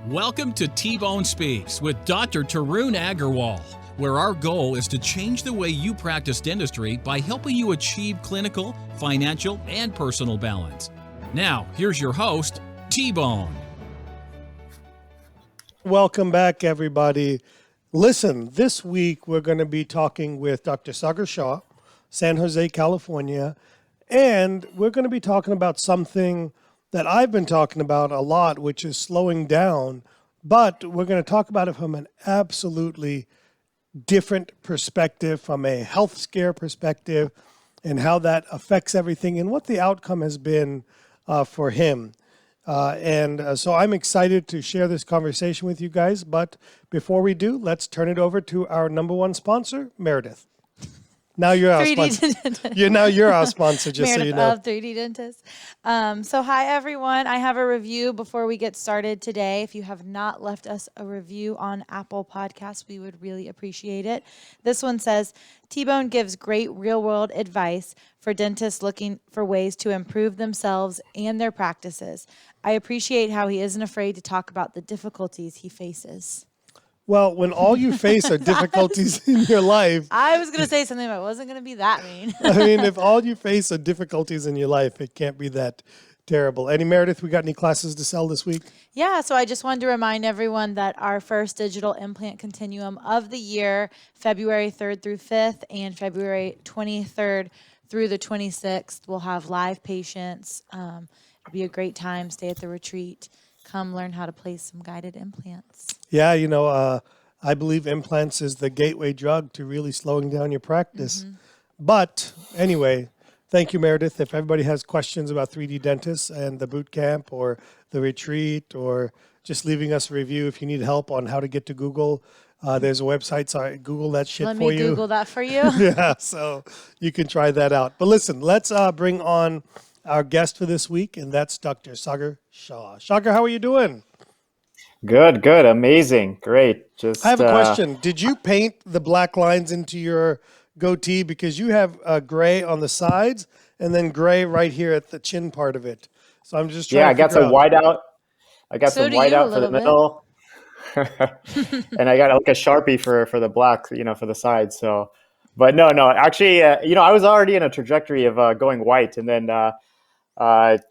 Welcome to T-Bone Speaks with Dr. Tarun Agarwal, where our goal is to change the way you practice dentistry by helping you achieve clinical, financial, and personal balance. Now, here's your host, T-Bone. Welcome back, everybody. Listen, this week we're going to be talking with Dr. Sagar Shah, San Jose, California, and we're going to be talking about something that I've been talking about a lot, which is slowing down, but we're going to talk about it from an absolutely different perspective, from a health scare perspective, and how that affects everything and what the outcome has been for him. So I'm excited to share this conversation with you guys, but before we do, let's turn it over to our number one sponsor, Meredith. Now you're our sponsor. You're our sponsor, just Meredith so you know. of 3D Dentist. So hi, everyone. I have a review before we get started today. If you have not left us a review on Apple Podcasts, we would really appreciate it. This one says, T-Bone gives great real-world advice for dentists looking for ways to improve themselves and their practices. I appreciate how he isn't afraid to talk about the difficulties he faces. Well, when all you face are difficulties in your life. I was going to say something, but I wasn't going to be that mean. I mean, if all you face are difficulties in your life, it can't be that terrible. Meredith, we got any classes to sell this week? Yeah, so I just wanted to remind everyone that our first digital implant continuum of the year, February 3rd through 5th and February 23rd through the 26th, we'll have live patients. It'll be a great time. Stay at the retreat. Come learn how to place some guided implants. Yeah, I believe implants is the gateway drug to really slowing down your practice. Mm-hmm. But anyway, thank you, Meredith. If everybody has questions about 3D dentists and the boot camp or the retreat, or just leaving us a review if you need help on how to get to Google, there's a website, so Google that shit for you. Let me Google that for you. Yeah, so you can try that out. But listen, let's bring on our guest for this week, and that's Dr. Sagar Shah. Sagar, how are you doing? Good, amazing, great. I have a question. Did you paint the black lines into your goatee? Because you have gray on the sides and then gray right here at the chin part of it. So I'm just trying to I got some white out. I got some white out for the middle. And I got like a Sharpie for the black, for the sides. So, but no, actually, I was already in a trajectory of going white, and then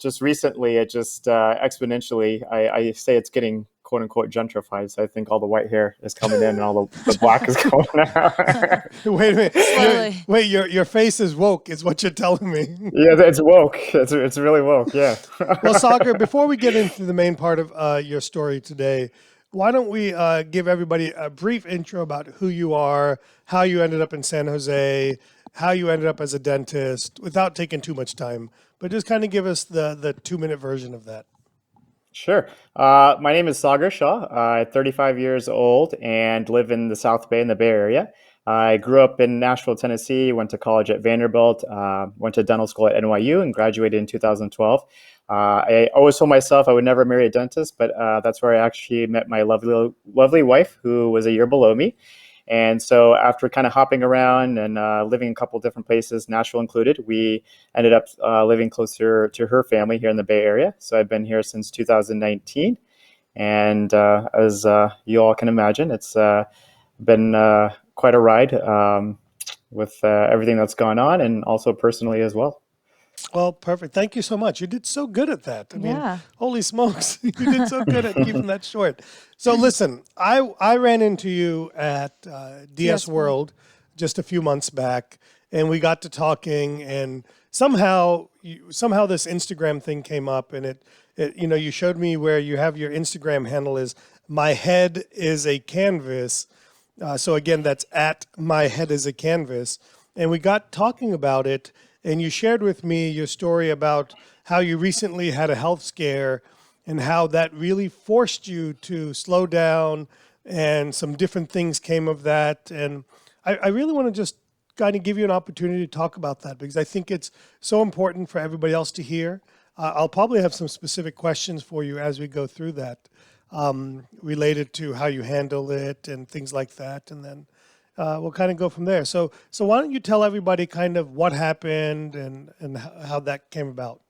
just recently, it just exponentially, I say it's getting quote unquote gentrified. So I think all the white hair is coming in and all the black is going out. Wait a minute. Wait, your face is woke is what you're telling me. Yeah, it's woke. It's really woke. Yeah. Well, Sagar, before we get into the main part of your story today, why don't we give everybody a brief intro about who you are, how you ended up in San Jose, how you ended up as a dentist, without taking too much time, but just kind of give us the 2-minute version of that. Sure. My name is Sagar Shah. I'm 35 years old and live in the South Bay in the Bay Area. I grew up in Nashville, Tennessee, went to college at Vanderbilt, went to dental school at NYU and graduated in 2012. I always told myself I would never marry a dentist, but that's where I actually met my lovely wife, who was a year below me. And so after kind of hopping around and living in a couple different places, Nashville included, we ended up living closer to her family here in the Bay Area. So I've been here since 2019. And as you all can imagine, it's been quite a ride with everything that's gone on, and also personally as well. Well, perfect. Thank you so much. You did so good at that. I mean, holy smokes, you did so good at keeping that short. So listen, I ran into you at DS World just a few months back, and we got to talking, and somehow this Instagram thing came up, and it you showed me where you have your Instagram handle is My Head is a Canvas. So again, that's at My Head is a Canvas, and we got talking about it. And you shared with me your story about how you recently had a health scare and how that really forced you to slow down, and some different things came of that. And I really want to just kind of give you an opportunity to talk about that, because I think it's so important for everybody else to hear. I'll probably have some specific questions for you as we go through that, related to how you handle it and things like that. And then we'll kind of go from there. So why don't you tell everybody kind of what happened and how that came about?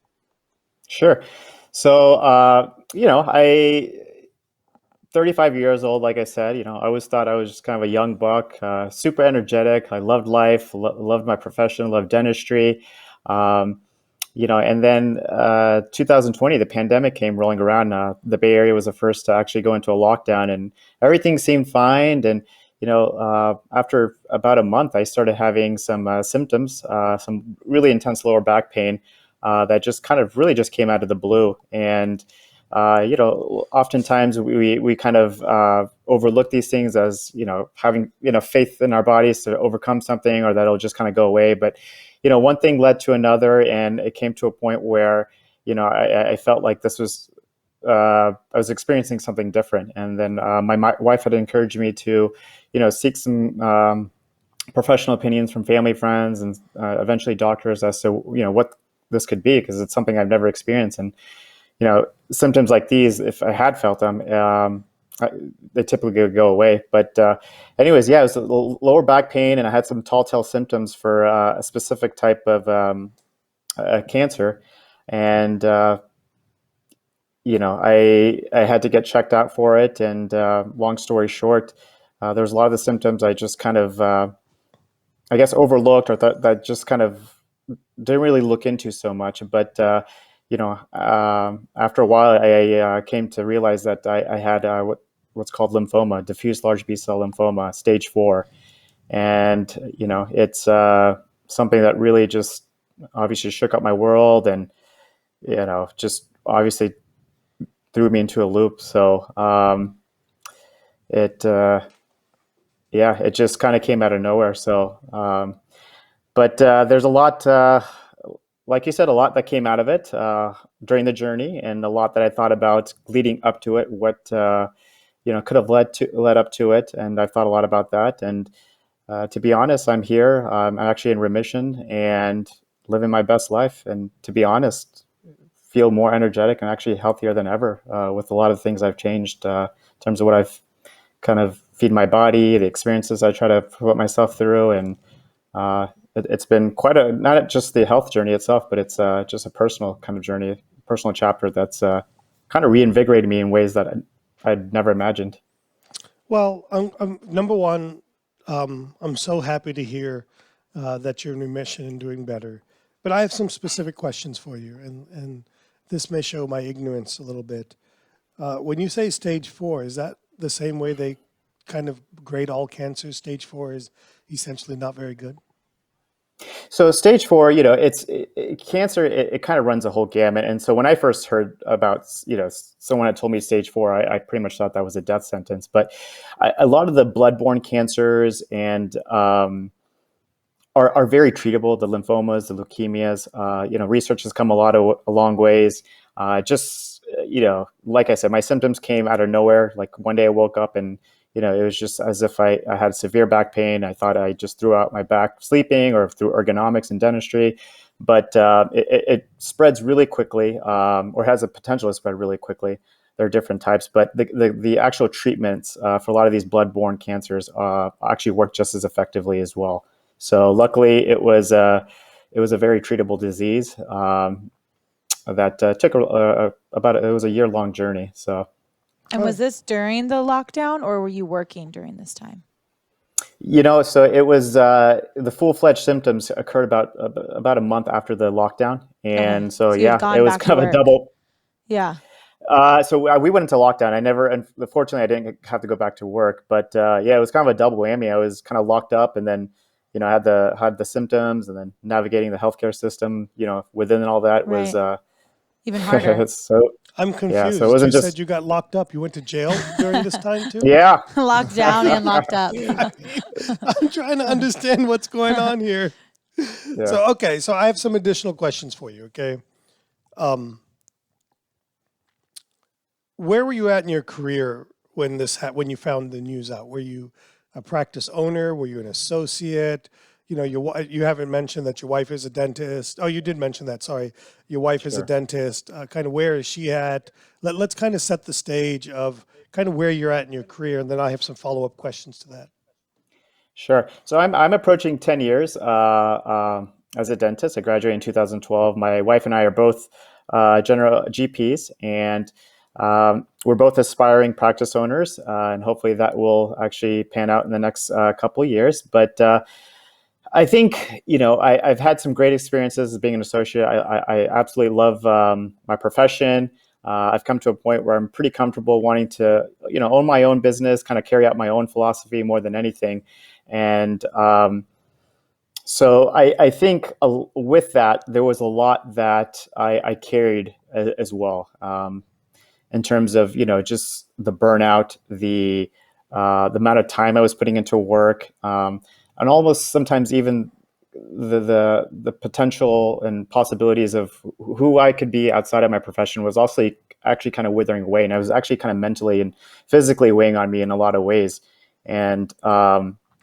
Sure. So, I 35 years old, like I said. I always thought I was just kind of a young buck, super energetic. I loved life, loved my profession, loved dentistry. Um, and then 2020, the pandemic came rolling around. The Bay Area was the first to actually go into a lockdown, and everything seemed fine. And after about a month, I started having some symptoms, some really intense lower back pain that just kind of really just came out of the blue. And oftentimes we kind of overlook these things as having faith in our bodies to overcome something, or that it'll just kind of go away. But one thing led to another, and it came to a point where I felt like this was I was experiencing something different. And then my wife had encouraged me to seek some professional opinions from family, friends, and eventually doctors as to what this could be, because it's something I've never experienced. And symptoms like these, if I had felt them, they typically would go away. But anyways, yeah, it was lower back pain, and I had some tall tale symptoms for a specific type of cancer. And I had to get checked out for it. And long story short, there was a lot of the symptoms I just kind of, I guess, overlooked, or that just kind of didn't really look into so much. But after a while, I came to realize that I had what's called lymphoma, diffuse large B-cell lymphoma, stage 4. And, it's something that really just obviously shook up my world, and, just obviously threw me into a loop. So it just kind of came out of nowhere. So, but there's a lot, like you said, a lot that came out of it during the journey, and a lot that I thought about leading up to it, what could have led up to it. And I've thought a lot about that. And to be honest, I'm here. I'm actually in remission and living my best life. And to be honest, feel more energetic and actually healthier than ever with a lot of things I've changed in terms of what I've kind of feed my body, the experiences I try to put myself through. And it's been quite not just the health journey itself, but it's just a personal kind of journey, personal chapter that's kind of reinvigorated me in ways that I'd never imagined. Well, number one, I'm so happy to hear that you're in remission and doing better. But I have some specific questions for you, and this may show my ignorance a little bit. When you say stage 4, is that the same way they kind of grade all cancers? Stage 4 is essentially not very good? So stage 4, it's cancer. It kind of runs a whole gamut. And so when I first heard about, someone had told me stage 4, I pretty much thought that was a death sentence. But a lot of the bloodborne cancers and are very treatable. The lymphomas, the leukemias. Research has come a long ways. Like I said, my symptoms came out of nowhere. Like one day I woke up and it was just as if I had severe back pain. I thought I just threw out my back sleeping or through ergonomics and dentistry, but it spreads really quickly, or has a potential to spread really quickly. There are different types, but the actual treatments for a lot of these bloodborne cancers actually work just as effectively as well. So luckily, it was a very treatable disease that took it was a year-long journey. So. And was this during the lockdown, or were you working during this time? So it was the full-fledged symptoms occurred about a month after the lockdown, and so yeah, it was kind of a double. Yeah. So we went into lockdown. Unfortunately, I didn't have to go back to work, but yeah, it was kind of a double whammy. I was kind of locked up, and then I had the symptoms, and then navigating the healthcare system, within all that was even harder. So. I'm confused. Yeah, so it wasn't you just... said you got locked up. You went to jail during this time too? Yeah. Locked down and locked up. I'm trying to understand what's going on here. Yeah. So I have some additional questions for you, okay? Where were you at in your career when when you found the news out? Were you a practice owner? Were you an associate? You haven't mentioned that your wife is a dentist. Oh, you did mention that. Sorry. Your wife is a dentist. Kind of where is she at? Let's kind of set the stage of kind of where you're at in your career, and then I have some follow-up questions to that. Sure. So I'm approaching 10 years as a dentist. I graduated in 2012. My wife and I are both general GPs, and We're both aspiring practice owners, and hopefully that will actually pan out in the next couple of years. But I think, I've had some great experiences as being an associate. I absolutely love my profession. I've come to a point where I'm pretty comfortable wanting to, own my own business, kind of carry out my own philosophy more than anything. And so I think with that, there was a lot that I carried as well, in terms of, just the burnout, the amount of time I was putting into work, and almost sometimes even the potential and possibilities of who I could be outside of my profession was also actually kind of withering away, and I was actually kind of mentally and physically weighing on me in a lot of ways. And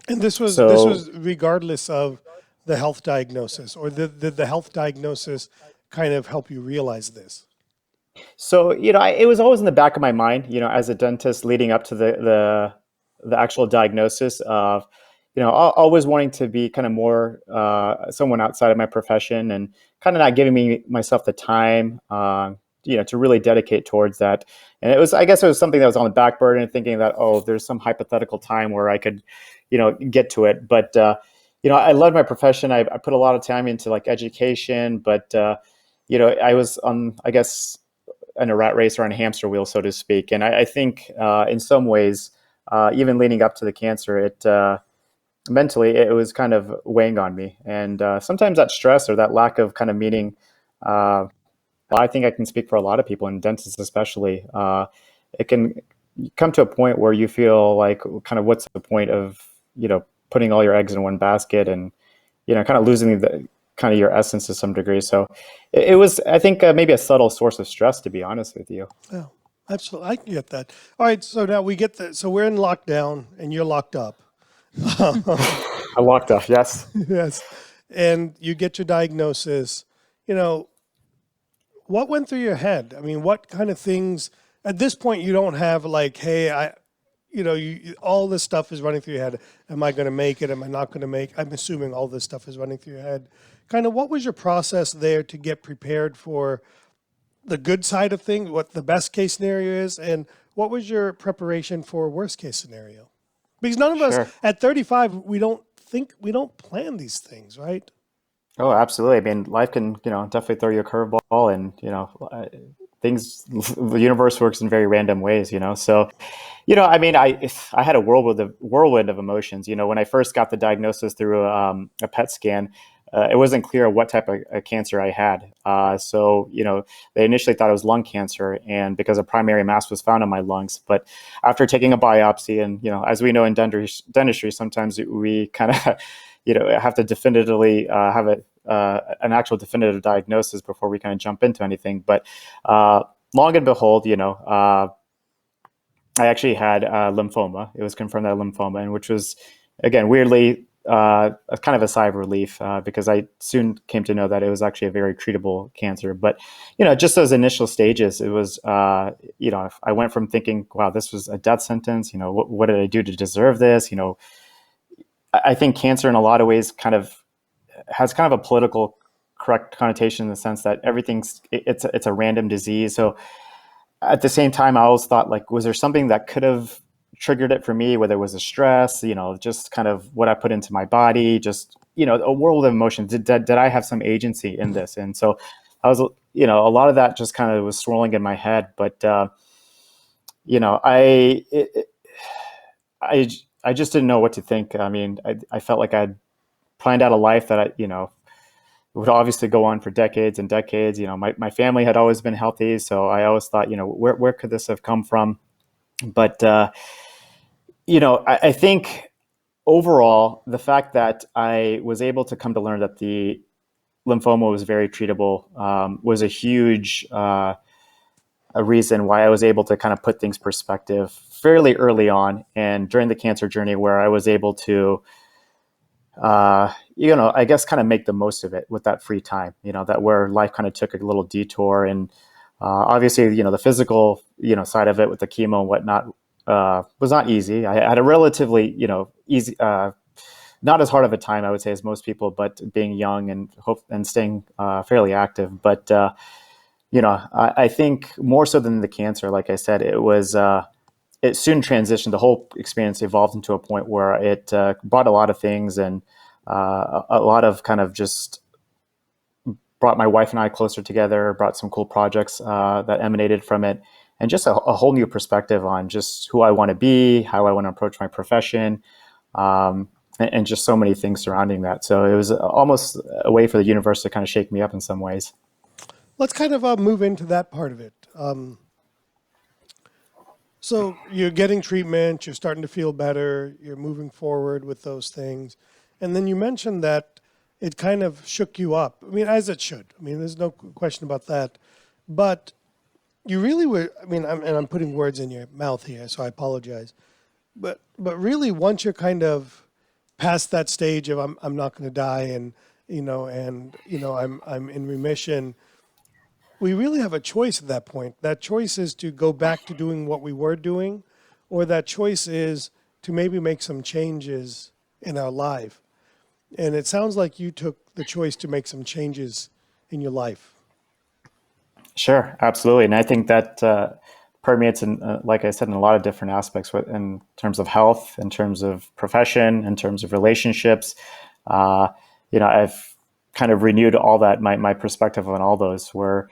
And this was regardless of the health diagnosis, or did the health diagnosis kind of help you realize this? So, it was always in the back of my mind, as a dentist leading up to the actual diagnosis of, always wanting to be kind of more someone outside of my profession, and kind of not giving myself the time, to really dedicate towards that. And I guess it was something that was on the back burner, and thinking that, oh, there's some hypothetical time where I could, get to it. But, I loved my profession. I put a lot of time into like education, but, I was on, I guess, in a rat race or on a hamster wheel, so to speak. And I think in some ways, even leading up to the cancer, it mentally, it was kind of weighing on me. And sometimes that stress or that lack of kind of meaning, I think I can speak for a lot of people, and dentists especially, it can come to a point where you feel like, kind of, what's the point of, putting all your eggs in one basket, and, kind of losing the kind of your essence to some degree. So it was, I think, maybe a subtle source of stress, to be honest with you. Oh, absolutely. I can get that. All right. So now so we're in lockdown and you're locked up. I locked up. Yes. Yes. And you get your diagnosis, what went through your head? I mean, what kind of things at this point you don't have like, hey, all this stuff is running through your head. Am I going to make it? Am I not going to make it? I'm assuming all this stuff is running through your head. Kind of what was your process there to get prepared for the good side of things, what the best case scenario is, and what was your preparation for worst case scenario? Because none of us at 35, we don't plan these things, right? Oh, absolutely. I mean, life can, definitely throw you a curveball, and, the universe works in very random ways, So, I mean, I had a whirlwind of emotions. When I first got the diagnosis through a PET scan, it wasn't clear what type of cancer I had. So, they initially thought it was lung cancer, and because a primary mass was found in my lungs. But after taking a biopsy, and, as we know in dentistry, sometimes we kind of, have to definitively have an actual definitive diagnosis before we kind of jump into anything. But long and behold, I actually had lymphoma. It was confirmed that I had lymphoma, and which was, again, weirdly, a kind of a sigh of relief, because I soon came to know that it was actually a very treatable cancer. But, just those initial stages, it was, I went from thinking, wow, this was a death sentence. What did I do to deserve this? I think cancer in a lot of ways has kind of a political correct connotation, in the sense that it's a random disease. So at the same time, I always thought, like, was there something that could have triggered it for me, whether it was a stress, just kind of what I put into my body, just, a world of emotions. Did I have some agency in this? And so I was, a lot of that just kind of was swirling in my head. But, I just didn't know what to think. I mean, I felt like I'd planned out a life that would obviously go on for decades and decades. My family had always been healthy, so I always thought, where could this have come from? But, I think overall, the fact that I was able to come to learn that the lymphoma was very treatable was a huge a reason why I was able to kind of put things perspective fairly early on, and during the cancer journey, where I was able to, I guess, kind of make the most of it with that free time, that where life kind of took a little detour. And obviously, the physical, side of it with the chemo and whatnot was not easy. I had a relatively, easy, not as hard of a time, I would say, as most people, but being young and staying fairly active. But, I think more so than the cancer, like I said, it soon transitioned. The whole experience evolved into a point where it brought a lot of things, and a lot of kind of just brought my wife and I closer together, brought some cool projects that emanated from it, and just a whole new perspective on just who I want to be, how I want to approach my profession, and just so many things surrounding that. So it was almost a way for the universe to kind of shake me up in some ways. Let's kind of move into that part of it. So you're getting treatment, you're starting to feel better, you're moving forward with those things. And then you mentioned that it kind of shook you up. I mean, as it should. I mean, there's no question about that. But you really were, I mean, I'm putting words in your mouth here, so I apologize. But really, once you're kind of past that stage of I'm not going to die, and I'm in remission, we really have a choice at that point. That choice is to go back to doing what we were doing, or that choice is to maybe make some changes in our life. And it sounds like you took the choice to make some changes in your life. Sure, absolutely. And I think that permeates in, like I said, in a lot of different aspects, in terms of health, in terms of profession, in terms of relationships. I've kind of renewed all that, my perspective on all those, where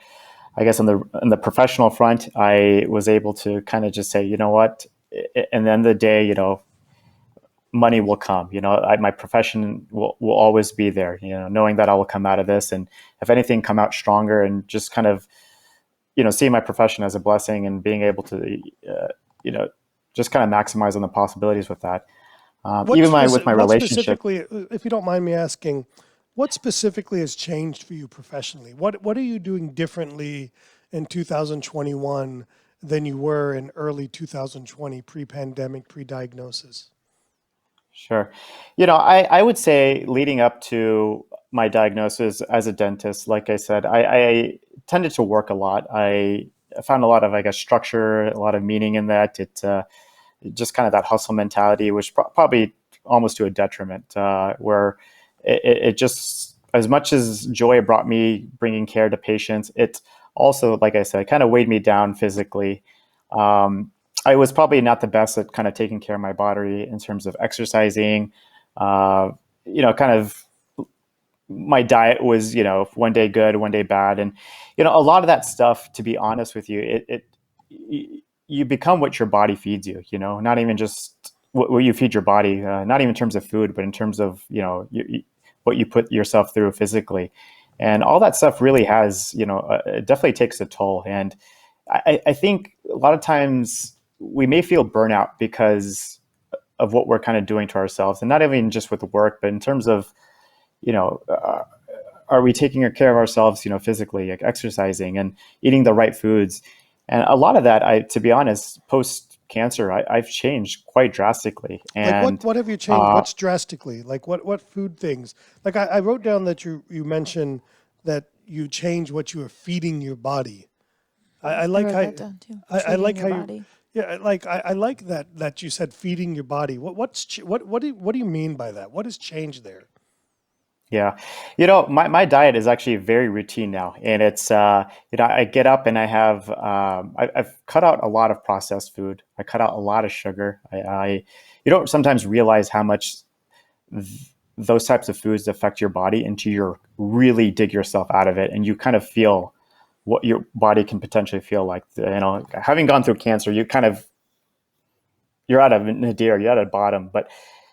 I guess on the professional front, I was able to kind of just say, you know what, and then the day, money will come. My profession will always be there. Knowing that I will come out of this, and if anything, come out stronger, and just kind of, seeing my profession as a blessing and being able to, just kind of maximize on the possibilities with that. With my relationship. Specifically, if you don't mind me asking, what specifically has changed for you professionally? What are you doing differently in 2021 than you were in early 2020, pre-pandemic, pre-diagnosis? Sure. I would say leading up to my diagnosis as a dentist, like I said, I tended to work a lot. I found a lot of, I guess, structure, a lot of meaning in that. It just kind of that hustle mentality, which probably almost to a detriment, where it just, as much as joy brought me bringing care to patients, it also, like I said, kind of weighed me down physically. I was probably not the best at kind of taking care of my body in terms of exercising. Kind of my diet was, one day good, one day bad. And, a lot of that stuff, to be honest with you, you become what your body feeds you, not even just what you feed your body, not even in terms of food, but in terms of, what you put yourself through physically. And all that stuff really has, it definitely takes a toll. And I think a lot of times we may feel burnout because of what we're kind of doing to ourselves, and not even just with the work, but in terms of, are we taking care of ourselves, physically, like exercising and eating the right foods? And a lot of that, to be honest, post cancer, I've changed quite drastically. And like what have you changed? What's drastically? Like what food things? Like I wrote down that you mentioned that you changed what you were feeding your body. I like how I like how you, yeah, I like that you said feeding your body. What do you mean by that? What has changed there? Yeah. My diet is actually very routine now. And it's, I get up and I have, I've cut out a lot of processed food. I cut out a lot of sugar. You don't sometimes realize how much those types of foods affect your body until you really dig yourself out of it. And you kind of feel what your body can potentially feel like. Having gone through cancer, you're at a nadir, you're at a bottom. But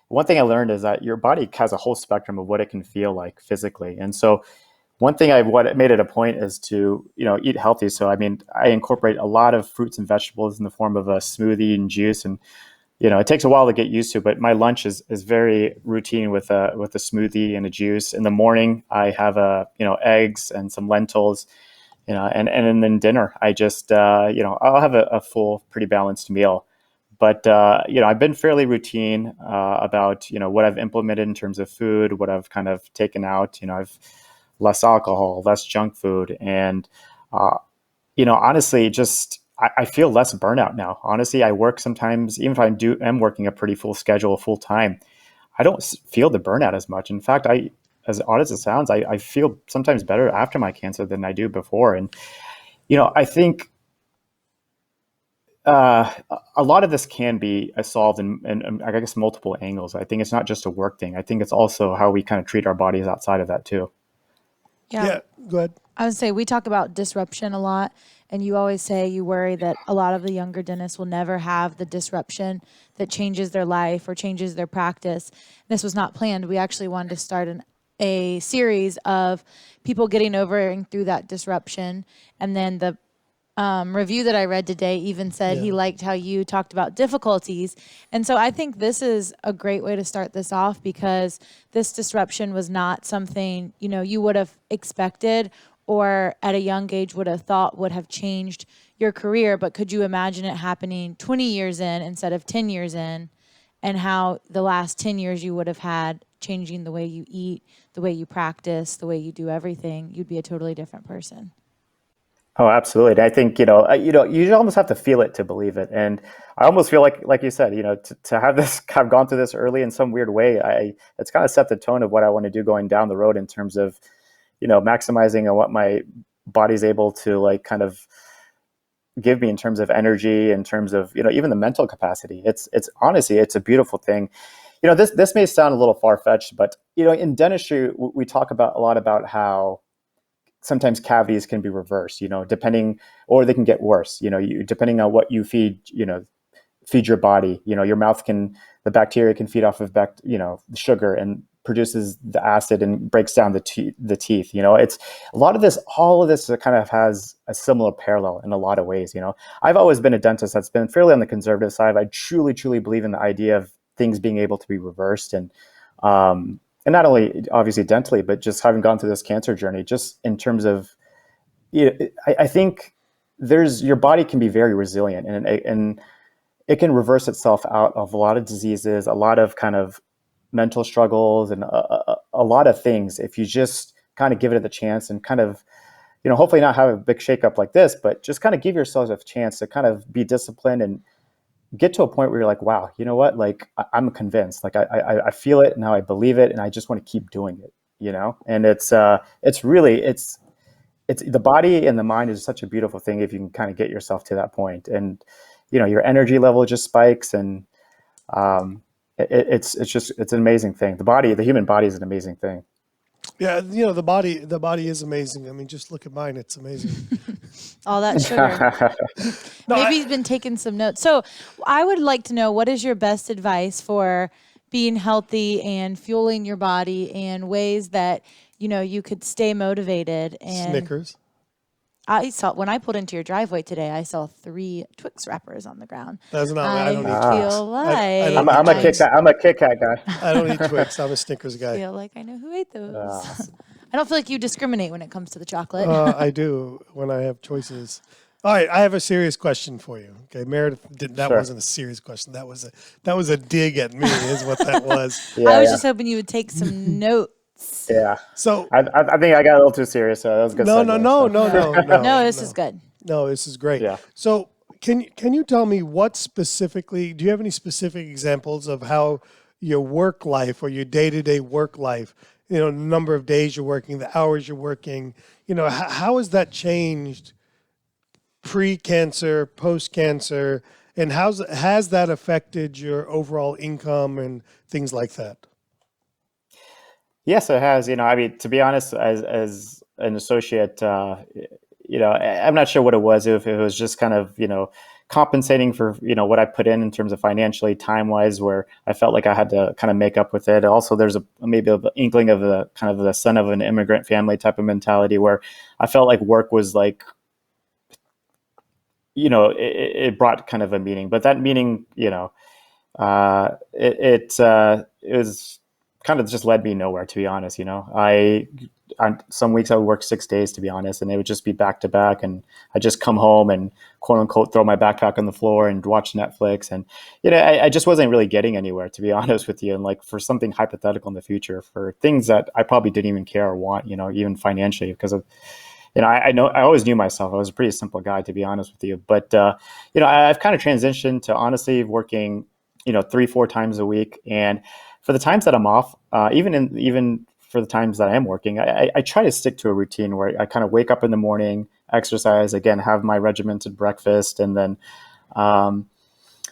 one thing I learned is that your body has a whole spectrum of what it can feel like physically. And so one thing what made it a point is to, eat healthy. So, I incorporate a lot of fruits and vegetables in the form of a smoothie and juice. And, it takes a while to get used to, but my lunch is very routine with a smoothie and a juice. In the morning, I have eggs and some lentils, and then dinner, I just, I'll have a full, pretty balanced meal. But, I've been fairly routine about, what I've implemented in terms of food, what I've kind of taken out. I've less alcohol, less junk food. And, honestly, I feel less burnout now. Honestly, I work sometimes, even if am working a pretty full schedule, full time, I don't feel the burnout as much. In fact, as odd as it sounds, I feel sometimes better after my cancer than I do before. And, I think a lot of this can be solved in, I guess, multiple angles. I think it's not just a work thing. I think it's also how we kind of treat our bodies outside of that too. Yeah, go ahead. I would say we talk about disruption a lot, and you always say you worry that a lot of the younger dentists will never have the disruption that changes their life or changes their practice. This was not planned. We actually wanted to start a series of people getting over and through that disruption, and then the review that I read today even said he liked how you talked about difficulties. And so I think this is a great way to start this off, because this disruption was not something, you would have expected or at a young age would have thought would have changed your career. But could you imagine it happening 20 years in instead of 10 years in, and how the last 10 years you would have had changing the way you eat, the way you practice, the way you do everything? You'd be a totally different person. Oh, absolutely. I think, you almost have to feel it to believe it. And I almost feel like you said, to have this, have gone through this early in some weird way, it's kind of set the tone of what I want to do going down the road in terms of, maximizing on what my body's able to like kind of give me in terms of energy, in terms of, even the mental capacity. It's honestly, it's a beautiful thing. This may sound a little far-fetched, but, in dentistry, we talk about a lot about how sometimes cavities can be reversed, depending, or they can get worse, depending on what you feed your body. Your mouth the bacteria can feed off of the sugar and produces the acid and breaks down the teeth. It's all of this kind of has a similar parallel in a lot of ways. I've always been a dentist that's been fairly on the conservative side. I truly, truly believe in the idea of things being able to be reversed, and not only obviously dentally, but just having gone through this cancer journey, just in terms of, I think your body can be very resilient, and it can reverse itself out of a lot of diseases, a lot of kind of mental struggles, and a lot of things if you just kind of give it the chance and kind of, hopefully not have a big shakeup like this, but just kind of give yourselves a chance to kind of be disciplined and get to a point where you're like, wow, you know what? Like I'm convinced, like I feel it now, I believe it, and I just want to keep doing it, and it's really, it's the body and the mind is such a beautiful thing if you can kind of get yourself to that point, and, your energy level just spikes, and it's an amazing thing. The human body is an amazing thing. Yeah, the body is amazing. I mean, just look at mine; it's amazing. All that sugar. Maybe he's been taking some notes. So I would like to know, what is your best advice for being healthy and fueling your body, and ways that you could stay motivated? And Snickers. I saw, when I pulled into your driveway today, I saw 3 Twix wrappers on the ground. That's not. I don't eat feel Twix. like I'm a Kit Kat guy. I don't eat Twix. I'm a Snickers guy. I feel like I know who ate those. I don't feel like you discriminate when it comes to the chocolate. I do when I have choices. All right, I have a serious question for you. Okay, Meredith, that wasn't a serious question. That was a dig at me, is what that was. I was just hoping you would take some notes. Yeah. So I think I got a little too serious. So that was a good. No, This is good. No, this is great. Yeah. So can you tell me what specifically? Do you have any specific examples of how your work life or your day-to-day work life, the number of days you're working, the hours you're working, how has that changed pre-cancer, post-cancer, and has that affected your overall income and things like that? Yes, it has. I mean, to be honest, as an associate, I'm not sure what it was. If it was just kind of, compensating for, what I put in terms of financially, time-wise, where I felt like I had to kind of make up with it. Also, there's maybe an inkling of the kind of the son of an immigrant family type of mentality, where I felt like work was like, it brought kind of a meaning, but that meaning, it was kind of just led me nowhere, to be honest. Some weeks I would work 6 days, to be honest, and they would just be back to back, and I'd just come home and quote unquote throw my backpack on the floor and watch Netflix, and I just wasn't really getting anywhere, to be honest with you. And like for something hypothetical in the future, for things that I probably didn't even care or want, even financially, because of I always knew myself. I was a pretty simple guy, to be honest with you. But I've kind of transitioned to honestly working 3-4 times a week, and for the times that I'm off, even for the times that I am working, I try to stick to a routine where I kind of wake up in the morning. exercise, again, have my regimented breakfast. And then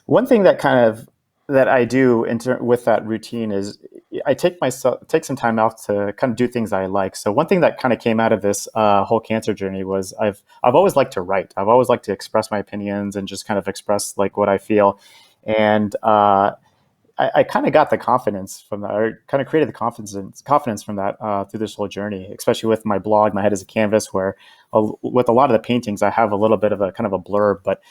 one thing that I do with that routine is I take some time off to kind of do things I like. So one thing that kind of came out of this whole cancer journey was I've always liked to write. I've always liked to express my opinions and just kind of express like what I feel. And I kind of got the confidence from that, or kind of created the confidence from that through this whole journey, especially with my blog, My Head is a Canvas, where with a lot of the paintings, I have a little bit of a kind of a blurb. But,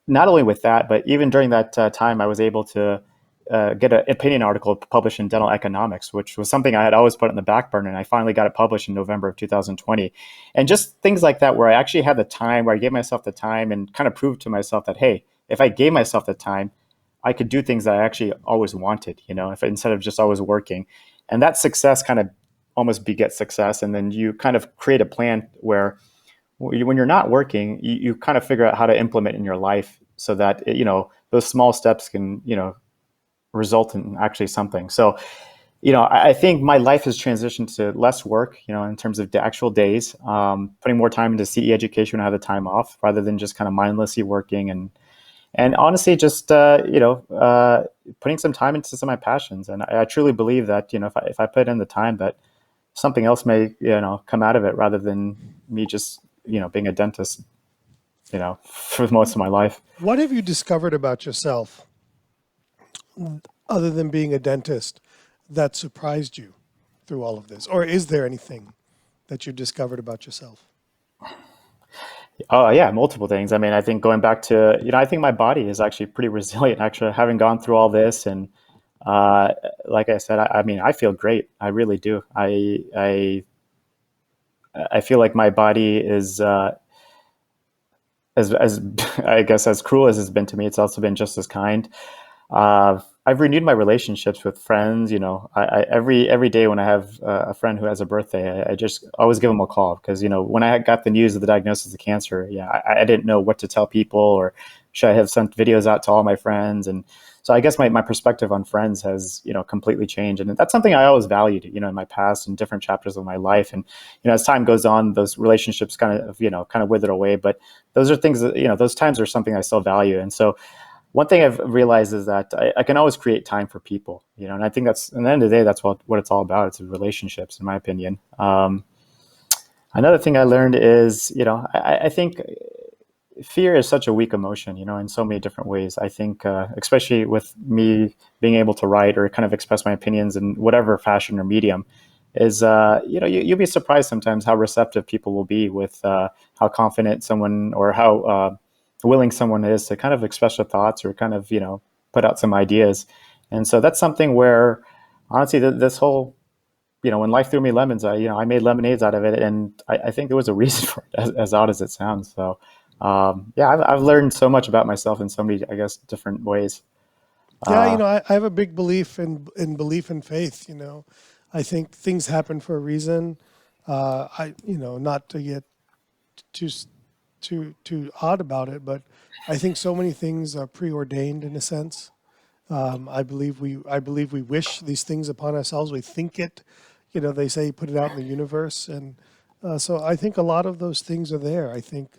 not only with that, but even during that time, I was able to get an opinion article published in Dental Economics, which was something I had always put on the back burner. And I finally got it published in November of 2020. And just things like that, where I actually had the time, where I gave myself the time and kind of proved to myself that, hey, if I gave myself the time, I could do things that I actually always wanted, if instead of just always working. And that success kind of almost begets success. And then you kind of create a plan where when you're not working, you kind of figure out how to implement in your life so that, those small steps can, result in actually something. So, I think my life has transitioned to less work, in terms of the actual days, putting more time into CE education when I have the time off, rather than just kind of mindlessly working and honestly, just putting some time into some of my passions. And I truly believe that if I put in the time, that something else may come out of it, rather than me just being a dentist for most of my life. What have you discovered about yourself, other than being a dentist, that surprised you through all of this? Or is there anything that you discovered about yourself? Oh yeah, multiple things. I mean, I think going back to, I think my body is actually pretty resilient, actually, having gone through all this. And like I said, I mean, I feel great. I really do. I feel like my body is, as I guess, as cruel as it's been to me, it's also been just as kind. I've renewed my relationships with friends. Every day when I have a friend who has a birthday, I just always give them a call, because when I got the news of the diagnosis of cancer, I didn't know what to tell people, or should I have sent videos out to all my friends. And so I guess my perspective on friends has completely changed, and that's something I always valued in my past and different chapters of my life. And as time goes on, those relationships kind of withered away, but those are things that those times are something I still value. And so one thing I've realized is that I can always create time for people, and I think that's, at the end of the day, that's what it's all about. It's relationships, in my opinion. Another thing I learned is, I think fear is such a weak emotion, in so many different ways. I think, especially with me being able to write or kind of express my opinions in whatever fashion or medium, is, you'll be surprised sometimes how receptive people will be with how confident someone, or how willing someone is to kind of express their thoughts, or kind of, put out some ideas. And so that's something where, honestly, this whole, when life threw me lemons, I made lemonades out of it. And I think there was a reason for it, as odd as it sounds. So, I've learned so much about myself in so many, I guess, different ways. Yeah, I have a big belief in faith. I think things happen for a reason. Not to get too odd about it, but I think so many things are preordained in a sense. I believe we wish these things upon ourselves. We think it. They say put it out in the universe, and so I think a lot of those things are there. I think,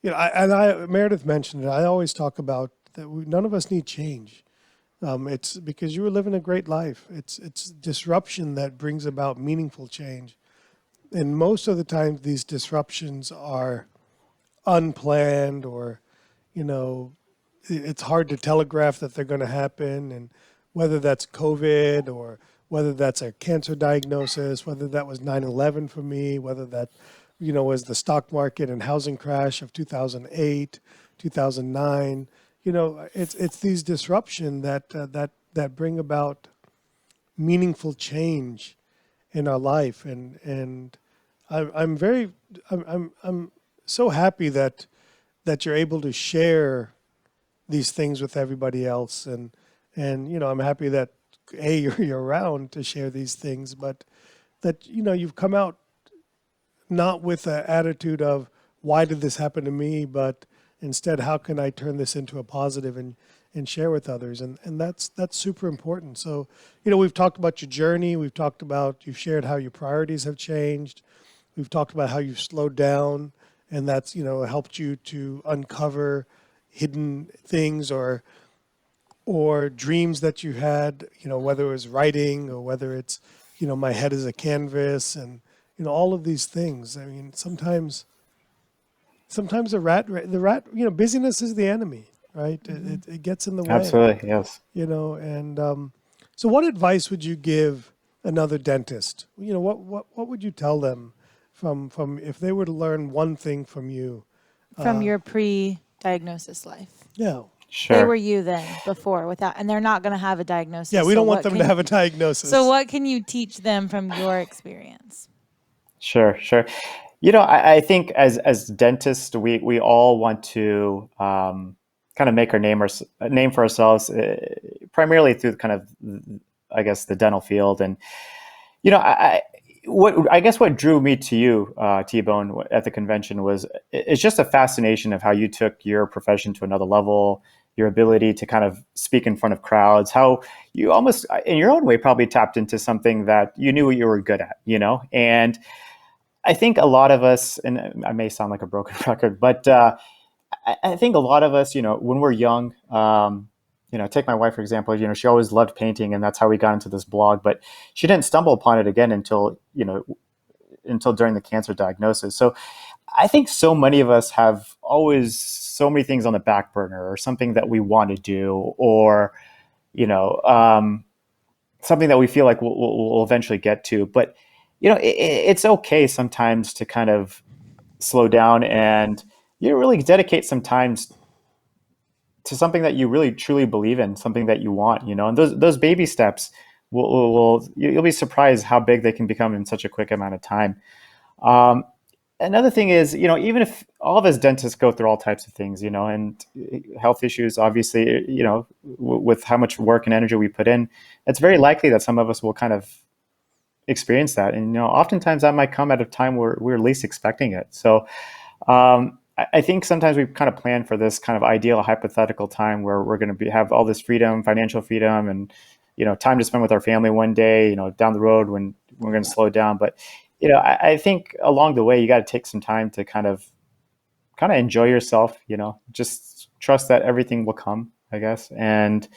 Meredith mentioned it. I always talk about that. None of us need change. It's because you were living a great life. It's disruption that brings about meaningful change, and most of the time these disruptions are unplanned, or it's hard to telegraph that they're going to happen. And whether that's COVID, or whether that's a cancer diagnosis, whether that was 9/11 for me, whether that was the stock market and housing crash of 2008, 2009, it's these disruption that bring about meaningful change in our life. And I'm so happy that you're able to share these things with everybody else. And I'm happy that you're around to share these things, but that you've come out not with an attitude of why did this happen to me, but instead, how can I turn this into a positive and share with others? And that's super important. So, we've talked about your journey. We've talked about, you've shared how your priorities have changed. We've talked about how you've slowed down, and that's, helped you to uncover hidden things or dreams that you had, whether it was writing or whether it's, my head is a canvas, and, all of these things. I mean, sometimes the rat, busyness is the enemy, right? It gets in the way, Absolutely, yes. and so what advice would you give another dentist? What would you tell them from if they were to learn one thing from you? From your pre-diagnosis life. Yeah. Sure. They were you then, before, without, and they're not going to have a diagnosis. Yeah, we don't want them to have a diagnosis. So what can you teach them from your experience? Sure. I think as dentists, we all want to kind of make our name for ourselves, primarily through kind of, I guess, the dental field. And I guess what drew me to you, T-Bone, at the convention it's just a fascination of how you took your profession to another level, your ability to kind of speak in front of crowds, how you almost, in your own way, probably tapped into something that you knew you were good at, and I think a lot of us, and I may sound like a broken record, but I think a lot of us, when we're young, take my wife, for example, she always loved painting, and that's how we got into this blog, but she didn't stumble upon it again until during the cancer diagnosis. So I think so many of us have always so many things on the back burner, or something that we want to do, or, something that we feel like we'll eventually get to. But, it's okay sometimes to kind of slow down and really dedicate some time to something that you really truly believe in, something that you want, and those baby steps you'll be surprised how big they can become in such a quick amount of time. Another thing is, even if all of us dentists go through all types of things, and health issues, obviously, with how much work and energy we put in, it's very likely that some of us will kind of experience that. And, oftentimes that might come at a time where we're least expecting it. So I think sometimes we kind of plan for this kind of ideal hypothetical time where we're going to have all this freedom, financial freedom, and, time to spend with our family one day, down the road when we're going to slow down. But, I think along the way, you got to take some time to kind of enjoy yourself, just trust that everything will come, I guess. And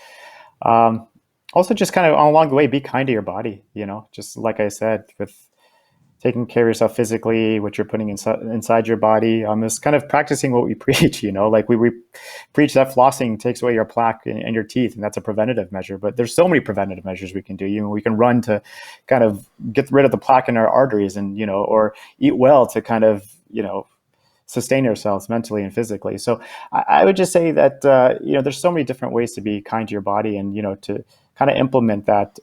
also just kind of along the way, be kind to your body, just like I said, with taking care of yourself physically, what you're putting inside your body, is kind of practicing what we preach, like we preach that flossing takes away your plaque and your teeth, and that's a preventative measure. But there's so many preventative measures we can do. We can run to kind of get rid of the plaque in our arteries, and, or eat well to kind of, sustain ourselves mentally and physically. So I would just say that, there's so many different ways to be kind to your body, and, to kind of implement that.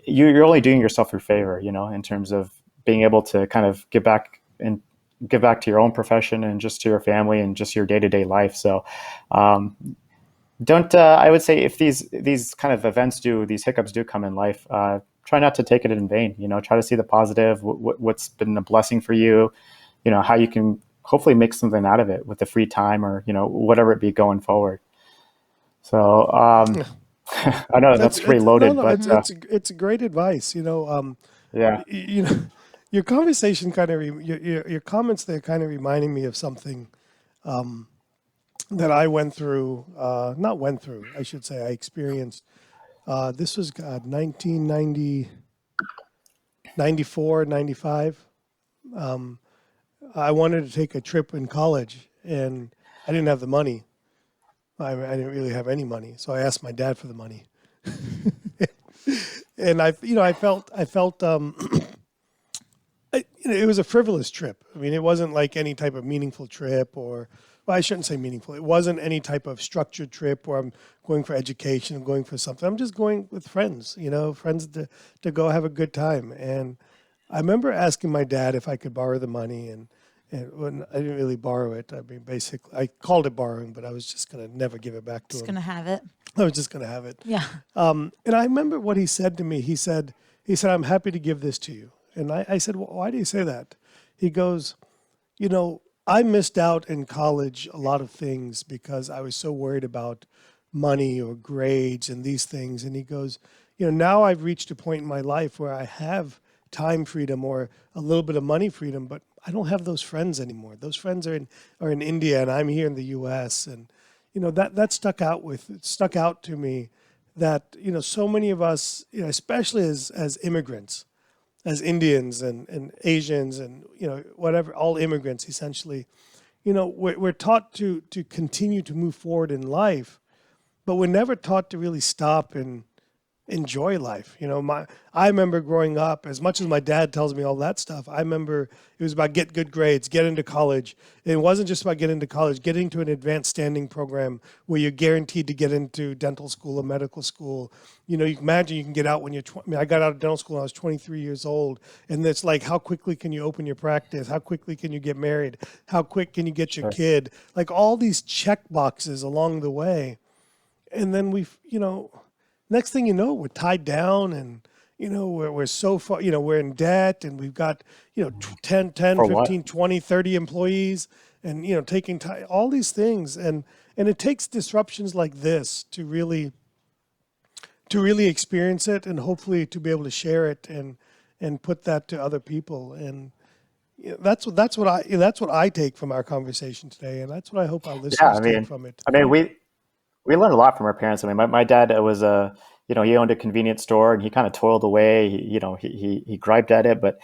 You're only doing yourself a favor, in terms of being able to kind of give back to your own profession and just to your family and just your day-to-day life. So don't, I would say, if these kind of events these hiccups do come in life, try not to take it in vain, try to see the positive, what's been a blessing for you, how you can hopefully make something out of it with the free time, or, whatever it be going forward. So, I know that's pretty loaded, but it's great advice. yeah. Your conversation kind of your comments there kind of reminding me of something that I went through. Not went through, I should say. I experienced. This was 1990, 94, 95. I wanted to take a trip in college, and I didn't have the money. I didn't really have any money, so I asked my dad for the money. And I felt it was a frivolous trip. I mean, it wasn't like any type of meaningful trip, well, I shouldn't say meaningful. It wasn't any type of structured trip where I'm going for education, I'm going for something. I'm just going with friends, friends to go have a good time. And I remember asking my dad if I could borrow the money, and when I didn't really borrow it. I mean, basically, I called it borrowing, but I was just going to never give it back to him. Just going to have it. I was just going to have it. Yeah. And I remember what he said to me. He said, I'm happy to give this to you. And I said, well, why do you say that? He goes, I missed out in college a lot of things because I was so worried about money or grades and these things. And he goes, now I've reached a point in my life where I have time freedom or a little bit of money freedom, but I don't have those friends anymore. Those friends are in India, and I'm here in the U.S. And that stuck out to me. That so many of us, especially as immigrants, as Indians and Asians and whatever, all immigrants essentially, we're taught to continue to move forward in life, but we're never taught to really stop and enjoy life. I remember growing up, as much as my dad tells me all that stuff, I remember it was about get good grades, get into college. It wasn't just about getting into college, getting to an advanced standing program where you're guaranteed to get into dental school or medical school. You can imagine you can get out when you're 20. I got out of dental school when I was 23 years old. And it's like, how quickly can you open your practice? How quickly can you get married? How quick can you get your kid? Like all these check boxes along the way. And then next thing you know, we're tied down and, we're so far, we're in debt and we've got, 10, 15, 20, 30 employees and, taking time, all these things. And it takes disruptions like this to really experience it and hopefully to be able to share it and put that to other people. And that's what I take from our conversation today. And that's what I hope our listeners take from it. We learned a lot from our parents. I mean, my dad was he owned a convenience store and he kind of toiled away. He griped at it, but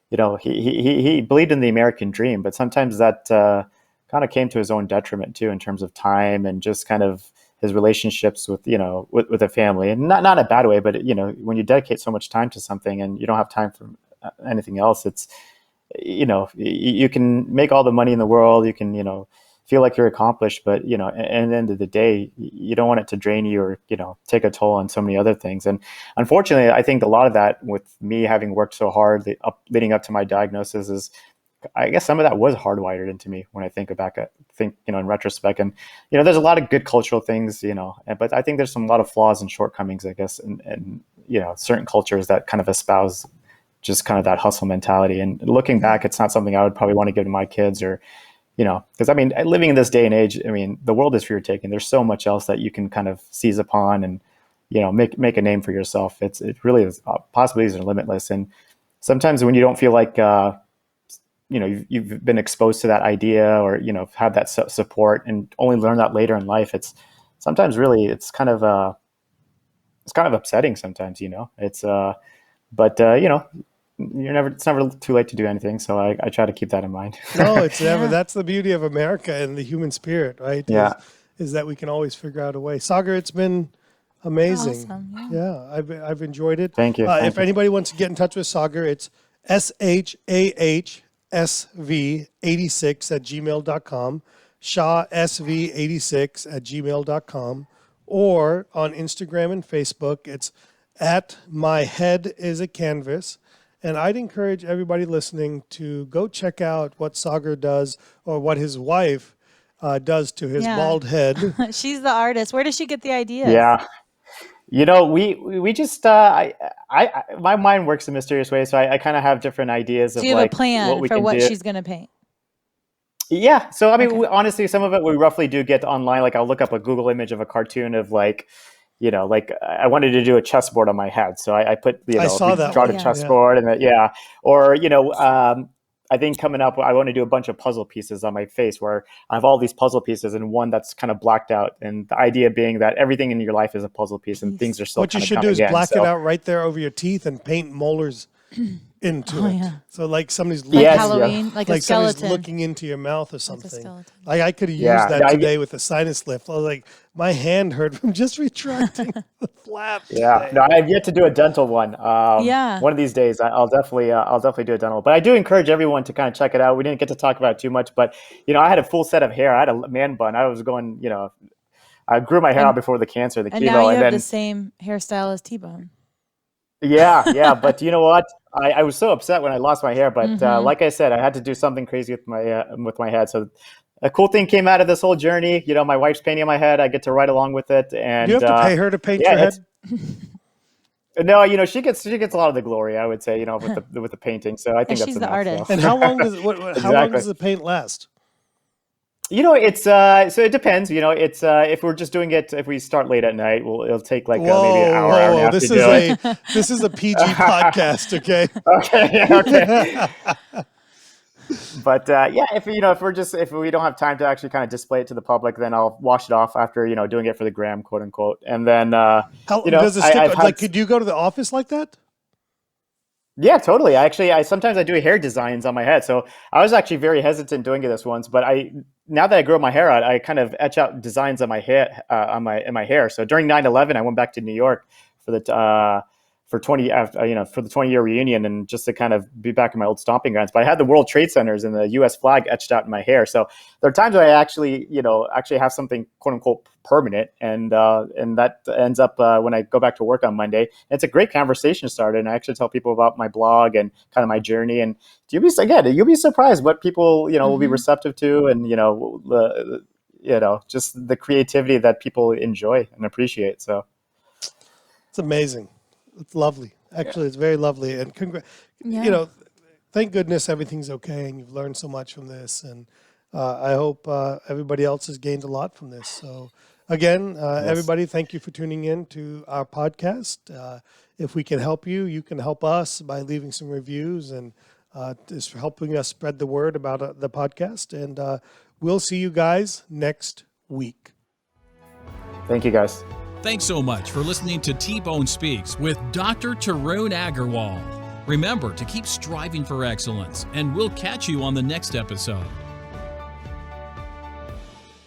he believed in the American dream. But sometimes that kind of came to his own detriment too, in terms of time and just kind of his relationships with with a family, and not in a bad way, but when you dedicate so much time to something and you don't have time for anything else, it's you can make all the money in the world, you can feel like you're accomplished, but at the end of the day, you don't want it to drain you or take a toll on so many other things. And unfortunately, I think a lot of that, with me having worked so hard leading up to my diagnosis, is I guess some of that was hardwired into me when I think in retrospect. And there's a lot of good cultural things, but I think there's a lot of flaws and shortcomings, I guess, and certain cultures that kind of espouse just kind of that hustle mentality. And looking back, it's not something I would probably want to give to my kids, or because living in this day and age, the world is for your taking. There's so much else that you can kind of seize upon and, make a name for yourself. It really is, possibilities are limitless. And sometimes when you don't feel like, you've been exposed to that idea or, had that support and only learn that later in life, it's sometimes really, it's kind of upsetting sometimes, it's never too late to do anything. So I try to keep that in mind. No, it's never. That's the beauty of America and the human spirit, right? Yeah. Is that we can always figure out a way. Sagar, it's been amazing. Awesome. Yeah, I've enjoyed it. Thank you. If anybody wants to get in touch with Sagar, it's shahsv86@gmail.com, shahsv86@gmail.com, or on Instagram and Facebook, it's @myheadisacanvas. And I'd encourage everybody listening to go check out what Sagar does, or what his wife does to his bald head. She's the artist. Where does she get the ideas? Yeah. We just my mind works in mysterious ways, so I kind of have different ideas of you have a plan for what do. She's going to paint? Yeah. So honestly, some of it we roughly do get online. Like I'll look up a Google image of a cartoon of I wanted to do a chessboard on my head, so I put I saw that draw a chessboard and or I think coming up, I want to do a bunch of puzzle pieces on my face where I have all these puzzle pieces and one that's kind of blacked out. And the idea being that everything in your life is a puzzle piece and things are still what you should do is black it out right there over your teeth and paint molars into it. Yeah. So like somebody's Halloween, like a skeleton. Somebody's looking into your mouth or something. Like I could have used that today with a sinus lift. I was like, my hand hurt from just retracting the flap. Yeah, no, I have yet to do a dental one. One of these days, I'll definitely do a dental. But I do encourage everyone to kind of check it out. We didn't get to talk about it too much, but I had a full set of hair. I had a man bun. I was going, I grew my hair out before the cancer, the chemo, and now you have the same hairstyle as T-Bone. Yeah, but you know what? I was so upset when I lost my hair, but like I said, I had to do something crazy with my head. So a cool thing came out of this whole journey. My wife's painting my head. I get to ride along with it. And you have to pay her to paint your head? No, she gets a lot of the glory, I would say, with the painting. So I think that's she's the artist. And how long does how long does the paint last? It's so it depends. It's if we're just doing it, if we start late at night, it'll take like maybe an hour, hour and a half to do it. This is a PG podcast, okay? Okay, yeah, okay. But if if we don't have time to actually kind of display it to the public, then I'll wash it off after doing it for the gram, quote unquote. And then How does it stick? Like, could you go to the office like that? Yeah, totally. I sometimes I do hair designs on my head. So I was actually very hesitant doing this once, but now that I grow my hair out, I kind of etch out designs on my hair in my hair. So during 9/11, I went back to New York for the for 20 for the 20-year reunion, and just to kind of be back in my old stomping grounds. But I had the World Trade Centers and the U.S. flag etched out in my hair. So there are times where I actually have something quote unquote permanent, and that ends up when I go back to work on Monday. It's a great conversation starter, and I actually tell people about my blog and kind of my journey. And you'll be surprised what people will be receptive to, and just the creativity that people enjoy and appreciate. So it's amazing. It's lovely. Actually, It's very lovely. And thank goodness everything's okay, and you've learned so much from this. And I hope everybody else has gained a lot from this. So again, everybody, thank you for tuning in to our podcast. If we can help you, you can help us by leaving some reviews and just helping us spread the word about the podcast. And we'll see you guys next week. Thank you, guys. Thanks so much for listening to T-Bone Speaks with Dr. Tarun Agarwal. Remember to keep striving for excellence, and we'll catch you on the next episode.